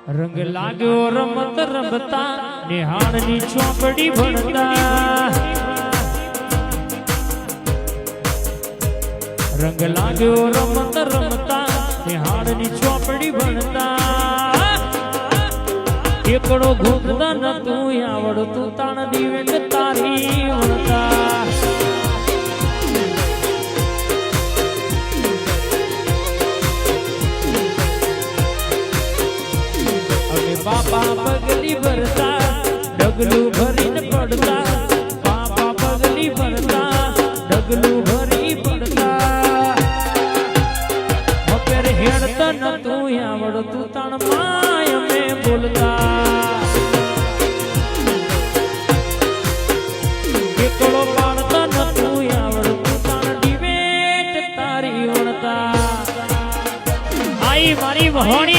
રંગ લાગ્યો રમત રમતા નિહાળની ચોપડી ભણતા રંગ લાગ્યો રમત રમતા નિહાળની ચોપડી ભણતા એકડો ભૂતતા નતું આવડતું તાણ દિવેલ તારી વણતા બાપા પગલી ભરતા ડગલું ભરીને પડતા બાપા પગલી ભરતા ડગલું ભરી પડતા મપેર હેડતા નતું આવડતું તાણ માય અમે બોલતા એકડો પાડતા નતું આવડતું તાણ ડિબેટ તારી વણતા આઈ મારી વહોણી